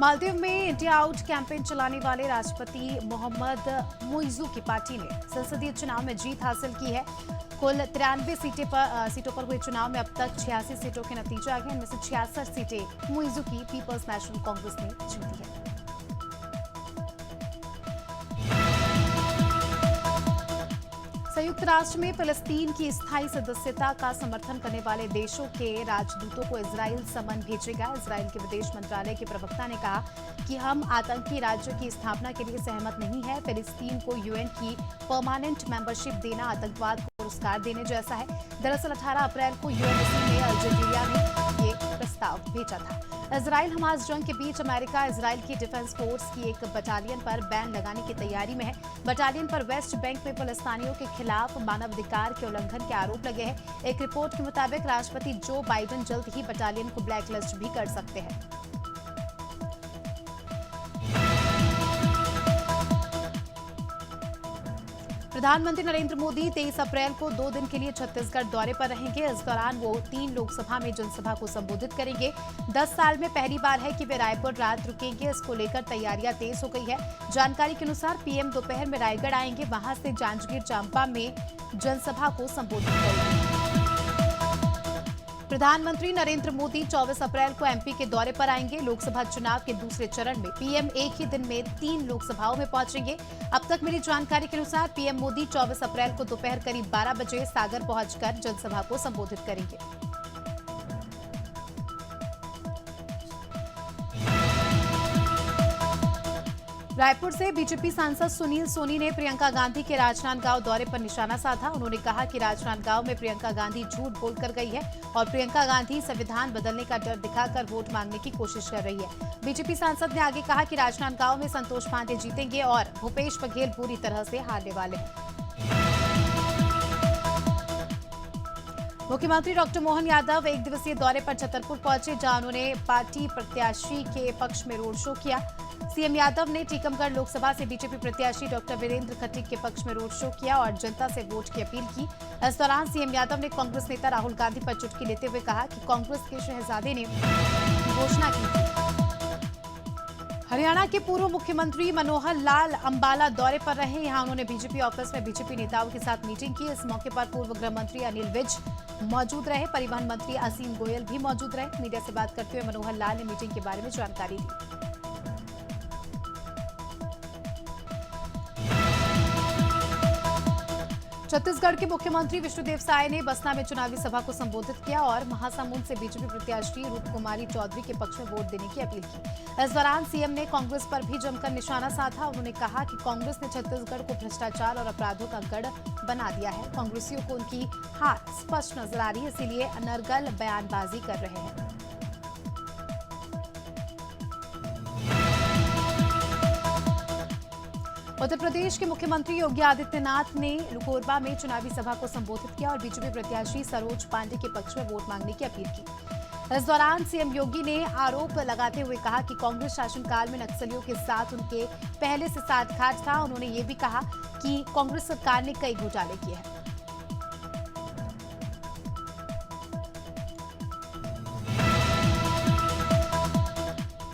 मालदीव में India out campaign चलाने वाले राष्ट्रपति मोहम्मद मुइज़ू की पार्टी ने संसदीय चुनाव में जीत हासिल की है। कुल 93 सीटों पर हुए चुनाव में अब तक 86 सीटों के नतीजे आ गए। इनमें से 66 सीटें मुइज़ू की पीपल्स नेशनल कांग्रेस ने जीती है। संयुक्त राष्ट्र में फिलिस्तीन की स्थायी सदस्यता का समर्थन करने वाले देशों के राजदूतों को इजराइल समन भेजेगा। इजराइल के विदेश मंत्रालय के प्रवक्ता ने कहा कि हम आतंकी राज्य की स्थापना के लिए सहमत नहीं है। फिलिस्तीन को यूएन की परमानेंट मेंबरशिप देना आतंकवाद को पुरस्कार देने जैसा है। दरअसल 18 अप्रैल को यूएनएससी में अल्जीरिया ने ये प्रस्ताव भेजा था। इजराइल हमास जंग के बीच अमेरिका इजराइल की डिफेंस फोर्स की एक बटालियन पर बैन लगाने की तैयारी में है। बटालियन पर वेस्ट बैंक में फिलिस्तीनियों के खिलाफ मानवाधिकार के उल्लंघन के आरोप लगे हैं। एक रिपोर्ट के मुताबिक राष्ट्रपति जो बाइडेन जल्द ही बटालियन को ब्लैकलिस्ट भी कर सकते हैं। प्रधानमंत्री नरेंद्र मोदी 23 अप्रैल को 2 दिन के लिए छत्तीसगढ़ दौरे पर रहेंगे। इस दौरान वो 3 लोकसभा में जनसभा को संबोधित करेंगे। 10 साल में पहली बार है कि वे रायपुर रात रुकेंगे। इसको लेकर तैयारियां तेज हो गई है। जानकारी के अनुसार पीएम दोपहर में रायगढ़ आएंगे। वहां से जांजगीर चांपा में जनसभा को संबोधित करेंगे। प्रधानमंत्री नरेंद्र मोदी 24 अप्रैल को एमपी के दौरे पर आएंगे। लोकसभा चुनाव के दूसरे चरण में पीएम एक ही दिन में 3 लोकसभाओं में पहुंचेंगे। अब तक मिली जानकारी के अनुसार पीएम मोदी 24 अप्रैल को दोपहर करीब 12 बजे सागर पहुंचकर जनसभा को संबोधित करेंगे। रायपुर से बीजेपी सांसद सुनील सोनी ने प्रियंका गांधी के राजनांदगांव दौरे पर निशाना साधा। उन्होंने कहा कि राजनांदगांव में प्रियंका गांधी झूठ बोलकर गई है और प्रियंका गांधी संविधान बदलने का डर दिखाकर वोट मांगने की कोशिश कर रही है। बीजेपी सांसद ने आगे कहा कि राजनांदगांव में संतोष पांडे जीतेंगे और भूपेश बघेल बुरी तरह से हारने वाले हैं। मुख्यमंत्री डॉक्टर मोहन यादव एक दिवसीय दौरे पर छतरपुर पहुंचे, जहां उन्होंने पार्टी प्रत्याशी के पक्ष में रोड शो किया। सीएम यादव ने टीकमगढ़ लोकसभा से बीजेपी प्रत्याशी डॉक्टर वीरेंद्र खटीक के पक्ष में रोड शो किया और जनता से वोट की अपील की। इस दौरान सीएम यादव ने कांग्रेस नेता राहुल गांधी पर चुटकी लेते हुए कहा कि कांग्रेस के शहजादे ने घोषणा की थी। हरियाणा के पूर्व मुख्यमंत्री मनोहर लाल अंबाला दौरे पर रहे। यहां उन्होंने बीजेपी ऑफिस में बीजेपी नेताओं के साथ मीटिंग की। इस मौके पर पूर्व गृह मंत्री अनिल विज मौजूद रहे। परिवहन मंत्री असीम गोयल भी मौजूद रहे। मीडिया से बात करते हुए मनोहर लाल ने मीटिंग के बारे में जानकारी दी। छत्तीसगढ़ के मुख्यमंत्री विष्णुदेव साय ने बसना में चुनावी सभा को संबोधित किया और महासमुंद से बीजेपी प्रत्याशी रूपकुमारी चौधरी के पक्ष में वोट देने की अपील की। इस दौरान सीएम ने कांग्रेस पर भी जमकर निशाना साधा। उन्होंने कहा कि कांग्रेस ने छत्तीसगढ़ को भ्रष्टाचार और अपराधों का गढ़ बना दिया है। कांग्रेसियों को उनकी हार स्पष्ट नजर आ रही है, इसीलिए अनर्गल बयानबाजी कर रहे हैं। उत्तर प्रदेश के मुख्यमंत्री योगी आदित्यनाथ ने कोरबा में चुनावी सभा को संबोधित किया और बीजेपी प्रत्याशी सरोज पांडे के पक्ष में वोट मांगने की अपील की। इस दौरान सीएम योगी ने आरोप लगाते हुए कहा कि कांग्रेस शासनकाल में नक्सलियों के साथ उनके पहले से साठगांठ था। उन्होंने ये भी कहा कि कांग्रेस सरकार ने कई घोटाले किए हैं।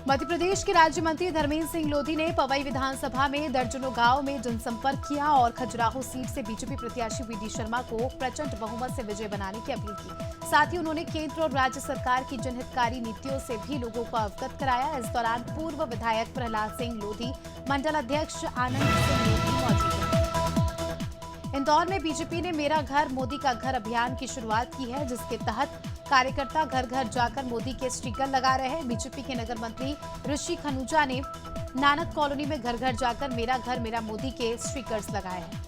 मध्य प्रदेश के राज्य मंत्री धर्मेंद्र सिंह लोधी ने पवई विधानसभा में दर्जनों गांव में जनसंपर्क किया और खजुराहो सीट से बीजेपी प्रत्याशी वीडी शर्मा को प्रचंड बहुमत से विजय बनाने की अपील की। साथ ही उन्होंने केंद्र और राज्य सरकार की जनहितकारी नीतियों से भी लोगों को अवगत कराया। इस दौरान पूर्व विधायक प्रहलाद सिंह लोधी, मंडल अध्यक्ष आनंद सिंह लोधी मौजूद रहे। इंदौर में बीजेपी ने मेरा घर मोदी का घर अभियान की शुरुआत की है, जिसके तहत कार्यकर्ता घर घर जाकर मोदी के स्टिकर लगा रहे हैं। बीजेपी के नगर मंत्री ऋषि खनूजा ने नानक कॉलोनी में घर घर जाकर मेरा घर मेरा मोदी के स्टिकर्स लगाए हैं।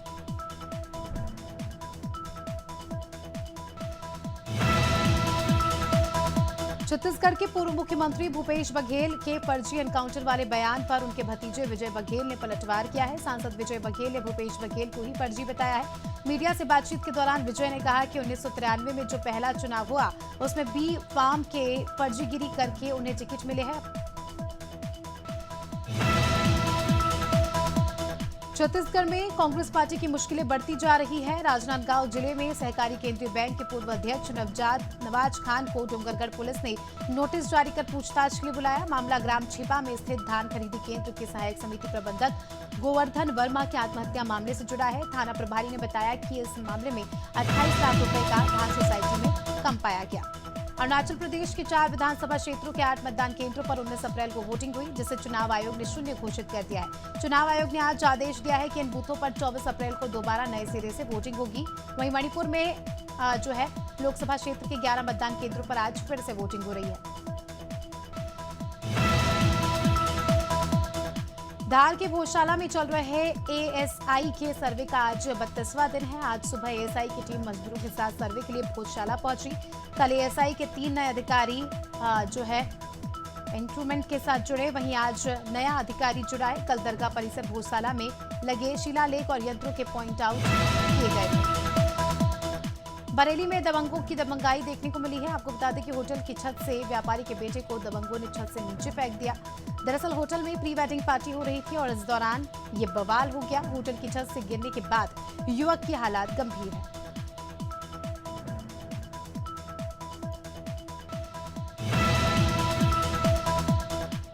छत्तीसगढ़ के पूर्व मुख्यमंत्री भूपेश बघेल के फर्जी एनकाउंटर वाले बयान पर उनके भतीजे विजय बघेल ने पलटवार किया है। सांसद विजय बघेल ने भूपेश बघेल को ही फर्जी बताया है। मीडिया से बातचीत के दौरान विजय ने कहा कि 1993 में जो पहला चुनाव हुआ उसमें बी फार्म के फर्जीगिरी करके उन्हें टिकट मिले हैं। छत्तीसगढ़ में कांग्रेस पार्टी की मुश्किलें बढ़ती जा रही है। राजनांदगांव जिले में सहकारी केंद्रीय बैंक के पूर्व अध्यक्ष नवाज खान को डोंगरगढ़ पुलिस ने नोटिस जारी कर पूछताछ के लिए बुलाया। मामला ग्राम छिपा में स्थित धान खरीदी केंद्र के सहायक समिति प्रबंधक गोवर्धन वर्मा के आत्महत्या मामले से जुड़ा है। थाना प्रभारी ने बताया कि इस मामले में 28 लाख रुपए का धान सोसाइटी में कम पाया गया। अरुणाचल प्रदेश के 4 विधानसभा क्षेत्रों के 8 मतदान केंद्रों पर 19 अप्रैल को वोटिंग हुई, जिसे चुनाव आयोग ने शून्य घोषित कर दिया है। चुनाव आयोग ने आज आदेश दिया है कि इन बूथों पर 24 अप्रैल को दोबारा नए सिरे से वोटिंग होगी। वहीं मणिपुर में लोकसभा क्षेत्र के 11 मतदान केंद्रों पर आज फिर से वोटिंग हो रही है। धार के भोजशाला में चल रहे एएसआई के सर्वे का आज 32वां दिन है। आज सुबह एएसआई की टीम मजदूरों के साथ सर्वे के लिए भोजशाला पहुंची। कल एएसआई के 3 नए अधिकारी इंक्रीमेंट के साथ जुड़े, वहीं आज नया अधिकारी जुड़ा है। कल दरगाह परिसर भोजशाला में लगे शिलालेख और यंत्रों के पॉइंट आउट किए गए थे। बरेली में दबंगों की दबंगाई देखने को मिली है। आपको बता दें कि होटल की छत से व्यापारी के बेटे को दबंगों ने छत से नीचे फेंक दिया। दरअसल होटल में प्री वेडिंग पार्टी हो रही थी और इस दौरान ये बवाल हो गया। होटल की छत से गिरने के बाद युवक की हालत गंभीर है।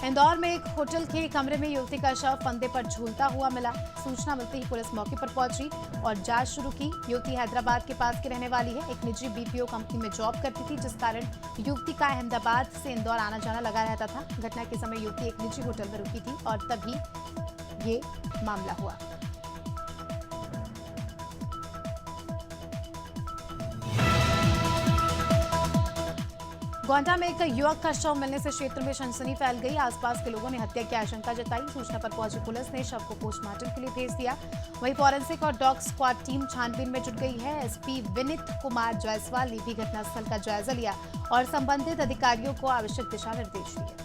इंदौर में एक होटल के कमरे में युवती का शव फंदे पर झूलता हुआ मिला। सूचना मिलते ही पुलिस मौके पर पहुंची और जांच शुरू की। युवती हैदराबाद के पास की रहने वाली है। एक निजी बीपीओ कंपनी में जॉब करती थी, जिस कारण युवती का अहमदाबाद से इंदौर आना जाना लगा रहता था। घटना के समय युवती एक निजी होटल में रुकी थी और तभी ये मामला हुआ। गोंडा में एक युवक का शव मिलने से क्षेत्र में सनसनी फैल गई। आसपास के लोगों ने हत्या की आशंका जताई। सूचना पर पहुंची पुलिस ने शव को पोस्टमार्टम के लिए भेज दिया। वहीं फॉरेंसिक और डॉग स्क्वाड टीम छानबीन में जुट गई है। एसपी विनीत कुमार जायसवाल ने भी घटनास्थल का जायजा लिया और संबंधित अधिकारियों को आवश्यक दिशा निर्देश दिए।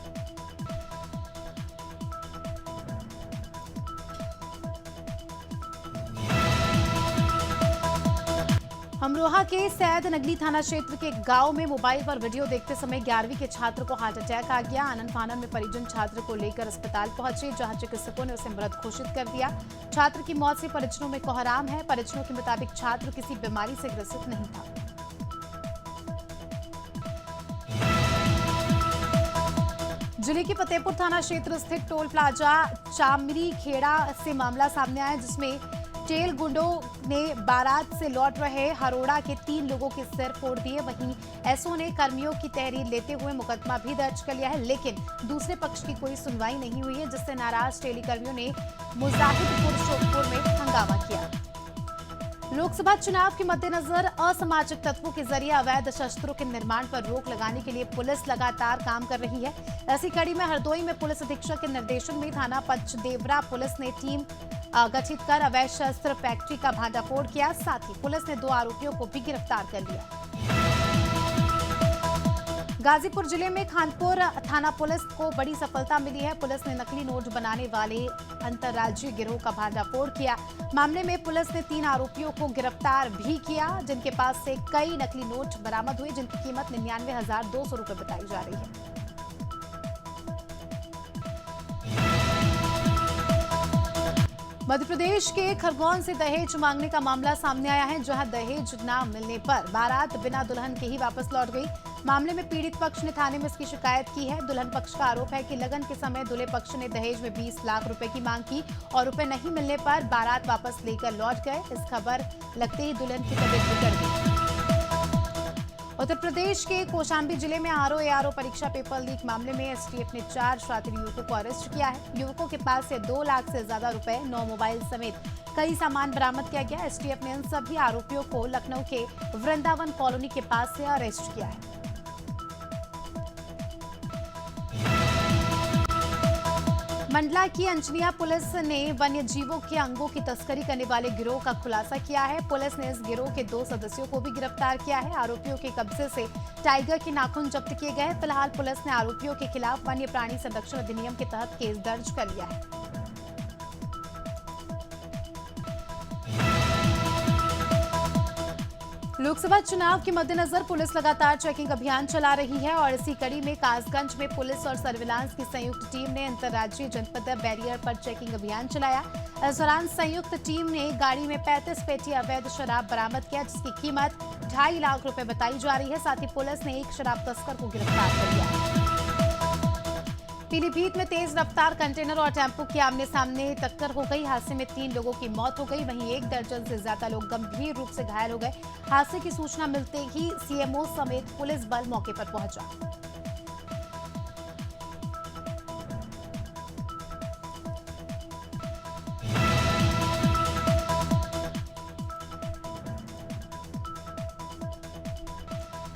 अमरोहा के सैद नगली थाना क्षेत्र के गांव में मोबाइल पर वीडियो देखते समय 11वीं के छात्र को हार्ट अटैक आ गया। आनन फानन में परिजन छात्र को लेकर अस्पताल पहुंचे, जहां चिकित्सकों ने उसे मृत घोषित कर दिया। छात्र की मौत से परिजनों में कोहराम है। परिजनों के मुताबिक छात्र किसी बीमारी से ग्रसित नहीं था। जिले के फतेहपुर थाना क्षेत्र स्थित टोल प्लाजा चामरी खेड़ा से मामला सामने आया, जिसमें टेल गुंडों ने बारात से लौट रहे हरोड़ा के 3 लोगों के सिर फोड़ दिए। वहीं एसओ ने कर्मियों की तहरीर लेते हुए मुकदमा भी दर्ज कर लिया है, लेकिन दूसरे पक्ष की कोई सुनवाई नहीं हुई है, जिससे नाराज टेली कर्मियों ने मुजाहिदपुर शोकपुर में हंगामा किया। लोकसभा चुनाव के मद्देनजर असामाजिक तत्वों के जरिए अवैध शस्त्रों के निर्माण पर रोक लगाने के लिए पुलिस लगातार काम कर रही है। ऐसी कड़ी में हरदोई में पुलिस अधीक्षक के निर्देशन में थाना पचदेवरा पुलिस ने टीम गठित कर अवैध शस्त्र फैक्ट्री का भांडाफोड़ किया। साथ ही पुलिस ने 2 आरोपियों को भी गिरफ्तार कर लिया। गाजीपुर जिले में खानपुर थाना पुलिस को बड़ी सफलता मिली है। पुलिस ने नकली नोट बनाने वाले अंतर्राज्यीय गिरोह का भांडाफोड़ किया। मामले में पुलिस ने 3 आरोपियों को गिरफ्तार भी किया, जिनके पास से कई नकली नोट बरामद हुए, जिनकी कीमत 99,200 रुपए बताई जा रही है। मध्य प्रदेश के खरगोन से दहेज मांगने का मामला सामने आया है, जहां दहेज न मिलने पर बारात बिना दुल्हन के ही वापस लौट गई। मामले में पीड़ित पक्ष ने थाने में इसकी शिकायत की है। दुल्हन पक्ष का आरोप है कि लगन के समय दूल्हे पक्ष ने दहेज में 20 लाख रुपए की मांग की और रुपए नहीं मिलने पर बारात वापस लेकर लौट गए। इस खबर लगते ही दुल्हन की तबीयत बिगड़ गई। उत्तर प्रदेश के कौशाम्बी जिले में आरओ परीक्षा पेपर लीक मामले में एसटीएफ ने 4 शातिर युवकों को अरेस्ट किया है। युवकों के पास से 2 लाख से ज्यादा रुपए, 9 मोबाइल समेत कई सामान बरामद किया गया। एसटीएफ ने इन सभी आरोपियों को लखनऊ के वृंदावन कॉलोनी के पास से अरेस्ट किया है। मंडला की अंजनिया पुलिस ने वन्य जीवों के अंगों की तस्करी करने वाले गिरोह का खुलासा किया है। पुलिस ने इस गिरोह के 2 सदस्यों को भी गिरफ्तार किया है। आरोपियों के कब्जे से टाइगर के नाखून जब्त किए गए। फिलहाल पुलिस ने आरोपियों के खिलाफ वन्य प्राणी संरक्षण अधिनियम के तहत केस दर्ज कर लिया है। लोकसभा चुनाव के मद्देनजर पुलिस लगातार चेकिंग अभियान चला रही है और इसी कड़ी में कासगंज में पुलिस और सर्विलांस की संयुक्त टीम ने अंतर्राज्यीय जनपद बैरियर पर चेकिंग अभियान चलाया। इस दौरान संयुक्त टीम ने गाड़ी में 35 पेटी अवैध शराब बरामद किया, जिसकी कीमत 2.5 लाख रुपए बताई जा रही है। साथ ही पुलिस ने एक शराब तस्कर को गिरफ्तार कर लिया। पीलीभीत में तेज रफ्तार कंटेनर और टेम्पो की आमने सामने टक्कर हो गई। हादसे में 3 लोगों की मौत हो गई, वहीं 1 दर्जन से ज्यादा लोग गंभीर रूप से घायल हो गए। हादसे की सूचना मिलते ही सीएमओ समेत पुलिस बल मौके पर पहुंचा।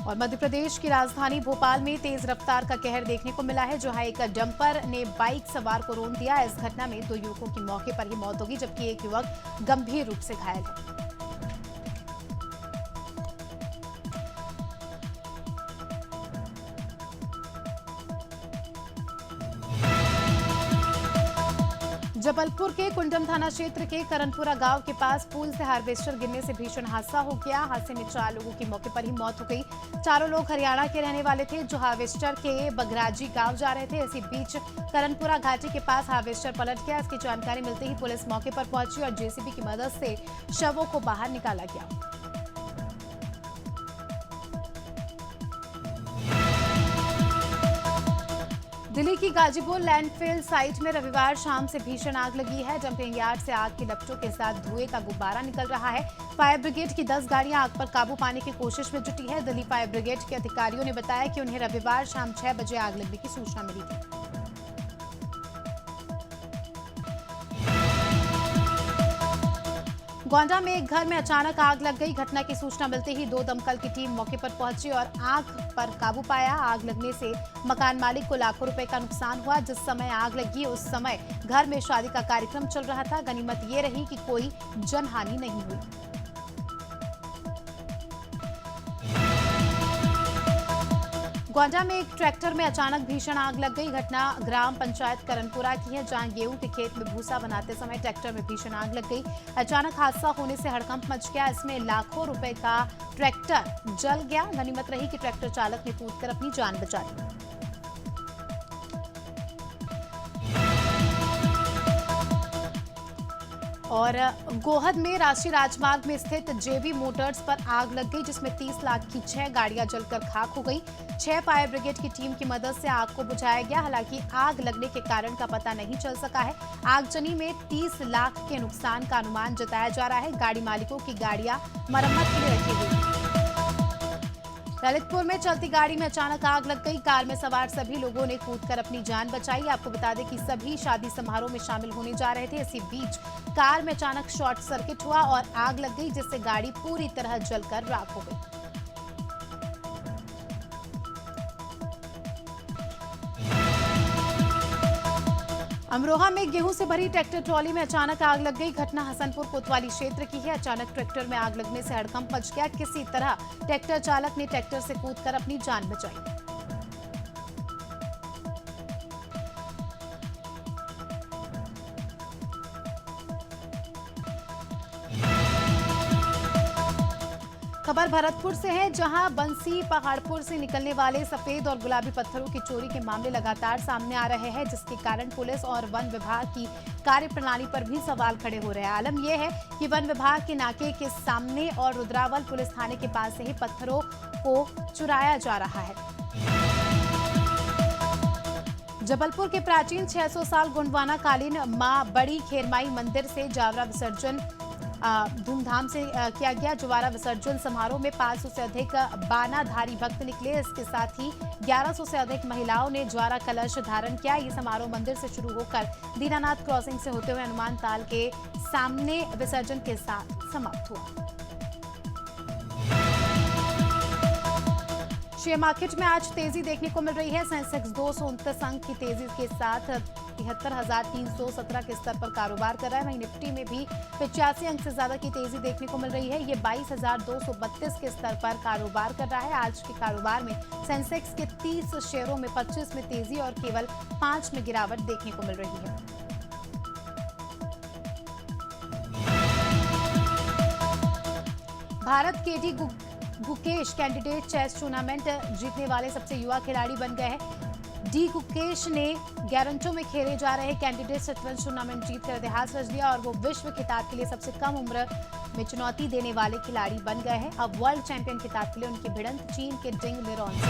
और मध्य प्रदेश की राजधानी भोपाल में तेज रफ्तार का कहर देखने को मिला है, जहां एक डंपर ने बाइक सवार को रौंद दिया। इस घटना में 2 युवकों की मौके पर ही मौत हो गई, जबकि एक युवक गंभीर रूप से घायल है। जबलपुर के कुंडम थाना क्षेत्र के करनपुरा गांव के पास पुल से हार्वेस्टर गिरने से भीषण हादसा हो गया। हादसे में 4 लोगों की मौके पर ही मौत हो गई। चारों लोग हरियाणा के रहने वाले थे, जो हार्वेस्टर के बगराजी गांव जा रहे थे। इसी बीच करनपुरा घाटी के पास हार्वेस्टर पलट गया। इसकी जानकारी मिलते ही पुलिस मौके पर पहुंची और जेसीबी की मदद से शवों को बाहर निकाला गया। दिल्ली की गाजीपुर लैंडफिल साइट में रविवार शाम से भीषण आग लगी है। डंपिंग यार्ड से आग की लपटों के साथ धुएं का गुब्बारा निकल रहा है। फायर ब्रिगेड की 10 गाड़ियां आग पर काबू पाने की कोशिश में जुटी है। दिल्ली फायर ब्रिगेड के अधिकारियों ने बताया कि उन्हें रविवार शाम 6 बजे आग लगने की सूचना मिली थी। गोंडा में एक घर में अचानक आग लग गई। घटना की सूचना मिलते ही 2 दमकल की टीम मौके पर पहुंची और आग पर काबू पाया। आग लगने से मकान मालिक को लाखों रुपए का नुकसान हुआ। जिस समय आग लगी उस समय घर में शादी का कार्यक्रम चल रहा था। गनीमत ये रही कि कोई जनहानि नहीं हुई। गोंडा में एक ट्रैक्टर में अचानक भीषण आग लग गई। घटना ग्राम पंचायत करनपुरा की है, जहां गेहूं के खेत में भूसा बनाते समय ट्रैक्टर में भीषण आग लग गई। अचानक हादसा होने से हड़कंप मच गया। इसमें लाखों रुपए का ट्रैक्टर जल गया। गनीमत रही कि ट्रैक्टर चालक ने कूदकर अपनी जान बचा ली। और गोहद में राष्ट्रीय राजमार्ग में स्थित जेबी मोटर्स पर आग लग गई, जिसमें 30 लाख की 6 गाड़ियां जलकर खाक हो गई। 6 फायर ब्रिगेड की टीम की मदद से आग को बुझाया गया। हालांकि आग लगने के कारण का पता नहीं चल सका है। आगजनी में 30 लाख के नुकसान का अनुमान जताया जा रहा है। गाड़ी मालिकों की गाड़ियां मरम्मत के लिए रखी गई। ललितपुर में चलती गाड़ी में अचानक आग लग गई। कार में सवार सभी लोगों ने कूदकर अपनी जान बचाई। आपको बता दें कि सभी शादी समारोह में शामिल होने जा रहे थे। इसी बीच कार में अचानक शॉर्ट सर्किट हुआ और आग लग गई, जिससे गाड़ी पूरी तरह जलकर राख हो गई। अमरोहा में गेहूं से भरी ट्रैक्टर ट्रॉली में अचानक आग लग गई। घटना हसनपुर कोतवाली क्षेत्र की है। अचानक ट्रैक्टर में आग लगने से हड़कंप मच गया। किसी तरह ट्रैक्टर चालक ने ट्रैक्टर से कूदकर अपनी जान बचाई। खबर भरतपुर से है, जहां बंसी पहाड़पुर से निकलने वाले सफेद और गुलाबी पत्थरों की चोरी के मामले लगातार सामने आ रहे हैं, जिसके कारण पुलिस और वन विभाग की कार्यप्रणाली पर भी सवाल खड़े हो रहे हैं। आलम यह है कि वन विभाग के नाके के सामने और रुद्रावल पुलिस थाने के पास से ही पत्थरों को चुराया जा रहा है। जबलपुर के प्राचीन 600 साल गोंडवाना कालीन मां बड़ी खेरमाई मंदिर से जावरा विसर्जन धूमधाम से किया गया। जुवारा विसर्जन समारोह में 500 से अधिक बानाधारी भक्त निकले। इसके साथ ही 1100 से अधिक महिलाओं ने ज्वारा कलश धारण किया। ये समारोह मंदिर से शुरू होकर दीनानाथ क्रॉसिंग से होते हुए हनुमान ताल के सामने विसर्जन के साथ समाप्त हुआ। शेयर मार्केट में आज तेजी देखने को मिल रही है। सेंसेक्स 229 अंक की तेजी के साथ 73,317 के स्तर पर कारोबार कर रहा है। वहीं निफ्टी में भी 85 अंक से ज्यादा की तेजी देखने को मिल रही है। ये 22,232 के स्तर पर कारोबार कर रहा है। आज के कारोबार में सेंसेक्स के 30 शेयरों में 25 में तेजी और केवल 5 में गिरावट देखने को मिल रही है। Bharat Gukesh candidate chess tournament जीतने वाले सबसे युवा खिलाड़ी बन गए हैं। डी गुकेश ने गारंटो में खेले जा रहे कैंडिडेट शतरंज टूर्नामेंट जीतकर इतिहास रच दिया और वो विश्व खिताब के लिए सबसे कम उम्र में चुनौती देने वाले खिलाड़ी बन गए हैं। अब वर्ल्ड चैंपियन खिताब के लिए उनकी भिड़ंत चीन के डिंग लिरॉन से।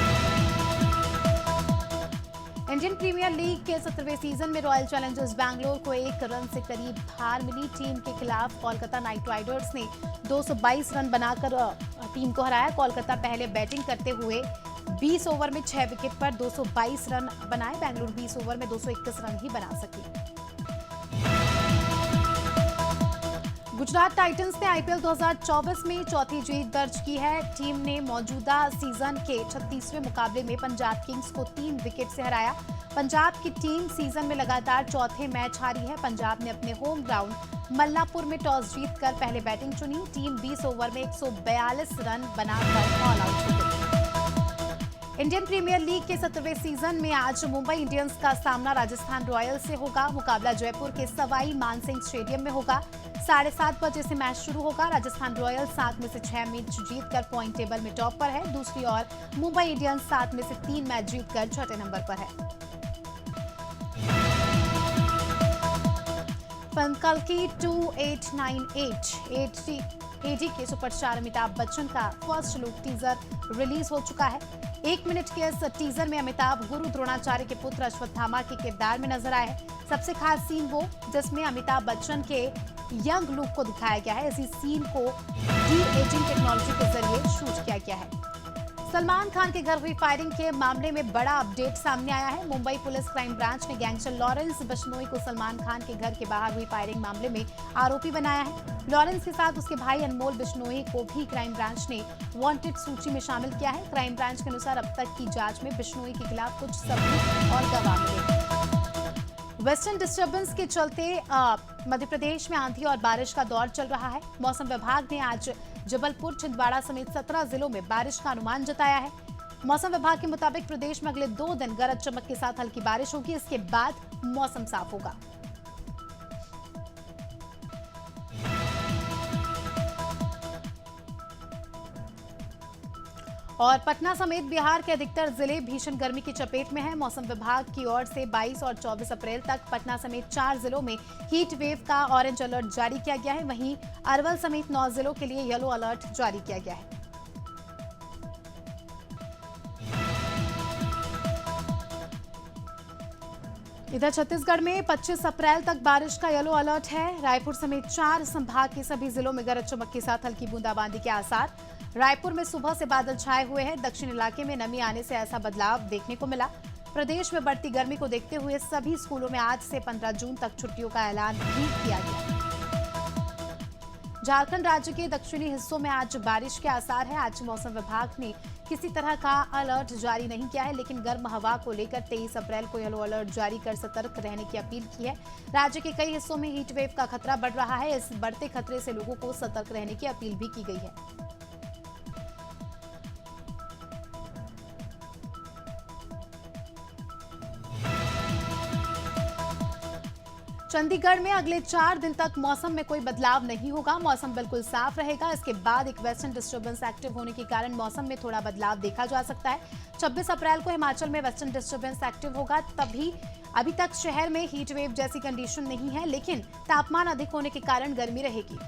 इंडियन प्रीमियर लीग के 17वें सीजन में रॉयल चैलेंजर्स बैंगलोर को 1 रन से करीब हार मिली। टीम के खिलाफ कोलकाता नाइट राइडर्स ने 222 रन बनाकर टीम को हराया। कोलकाता पहले बैटिंग करते हुए 20 ओवर में 6 विकेट पर 222 रन बनाए। बेंगलुरु 20 ओवर में 221 रन ही बना सकी। गुजरात टाइटंस ने आईपीएल 2024 में चौथी जीत दर्ज की है। टीम ने मौजूदा सीजन के 36वें मुकाबले में पंजाब किंग्स को 3 विकेट से हराया। पंजाब की टीम सीजन में लगातार चौथे मैच हारी है। पंजाब ने अपने होम ग्राउंड मल्लापुर में टॉस जीतकर पहले बैटिंग चुनी। टीम 20 ओवर में 142 रन बनाकर ऑल आउट हो गई। इंडियन प्रीमियर लीग के 17वें सीजन में आज मुंबई इंडियंस का सामना राजस्थान रॉयल्स से होगा। मुकाबला जयपुर के सवाई मानसिंह स्टेडियम में होगा। 7:30 बजे से मैच शुरू होगा। राजस्थान रॉयल्स 7 में से 6 मैच जीतकर पॉइंट टेबल में टॉप पर है। दूसरी ओर मुंबई इंडियंस 7 में से 3 मैच जीतकर छठे नंबर पर है। फिल्म कल्कि 2898 एडी के सुपरस्टार अमिताभ बच्चन का फर्स्ट लुक टीजर रिलीज हो चुका है। 1 मिनट के इस टीजर में अमिताभ गुरु द्रोणाचार्य के पुत्र अश्वत्थामा के किरदार में नजर आए हैं। सबसे खास सीन वो जिसमें अमिताभ बच्चन के यंग लुक को दिखाया गया है। इसी सीन को डी एजिंग टेक्नोलॉजी के जरिए शूट किया गया है। सलमान खान के घर हुई फायरिंग के मामले में बड़ा अपडेट सामने आया है। मुंबई पुलिस क्राइम ब्रांच ने गैंगस्टर लॉरेंस बिश्नोई को सलमान खान के घर के बाहर हुई फायरिंग मामले में आरोपी बनाया है। लॉरेंस के साथ उसके भाई अनमोल बिश्नोई को भी क्राइम ब्रांच ने वांटेड सूची में शामिल किया है। क्राइम ब्रांच के अनुसार अब तक की जांच में बिश्नोई के खिलाफ कुछ सबूत और गवाह मिले। वेस्टर्न डिस्टर्बेंस के चलते मध्य प्रदेश में आंधी और बारिश का दौर चल रहा है। मौसम विभाग ने आज जबलपुर, छिंदवाड़ा समेत 17 जिलों में बारिश का अनुमान जताया है। मौसम विभाग के मुताबिक प्रदेश में अगले 2 दिन गरज चमक के साथ हल्की बारिश होगी। इसके बाद मौसम साफ होगा। और पटना समेत बिहार के अधिकतर जिले भीषण गर्मी की चपेट में हैं। मौसम विभाग की ओर से 22 और 24 अप्रैल तक पटना समेत 4 जिलों में हीट वेव का ऑरेंज अलर्ट जारी किया गया है। वहीं अरवल समेत 9 जिलों के लिए येलो अलर्ट जारी किया गया है। इधर छत्तीसगढ़ में 25 अप्रैल तक बारिश का येलो अलर्ट है। रायपुर समेत 4 संभाग के सभी जिलों में गरज चमक के साथ हल्की बूंदाबांदी के आसार। रायपुर में सुबह से बादल छाए हुए हैं। दक्षिण इलाके में नमी आने से ऐसा बदलाव देखने को मिला। प्रदेश में बढ़ती गर्मी को देखते हुए सभी स्कूलों में आज से 15 जून तक छुट्टियों का ऐलान भी किया गया। झारखंड राज्य के दक्षिणी हिस्सों में आज बारिश के आसार है। आज मौसम विभाग ने किसी तरह का अलर्ट जारी नहीं किया है, लेकिन गर्म हवा को लेकर 23 अप्रैल को येलो अलर्ट जारी कर सतर्क रहने की अपील की है। राज्य के कई हिस्सों में हीट वेव का खतरा बढ़ रहा है। इस बढ़ते खतरे से लोगों को सतर्क रहने की अपील भी की गई है। चंडीगढ़ में अगले 4 दिन तक मौसम में कोई बदलाव नहीं होगा। मौसम बिल्कुल साफ रहेगा। इसके बाद एक वेस्टर्न डिस्टर्बेंस एक्टिव होने के कारण मौसम में थोड़ा बदलाव देखा जा सकता है। 26 अप्रैल को हिमाचल में वेस्टर्न डिस्टर्बेंस एक्टिव होगा। अभी तक शहर में हीट वेव जैसी कंडीशन नहीं है, लेकिन तापमान अधिक होने के कारण गर्मी रहेगी।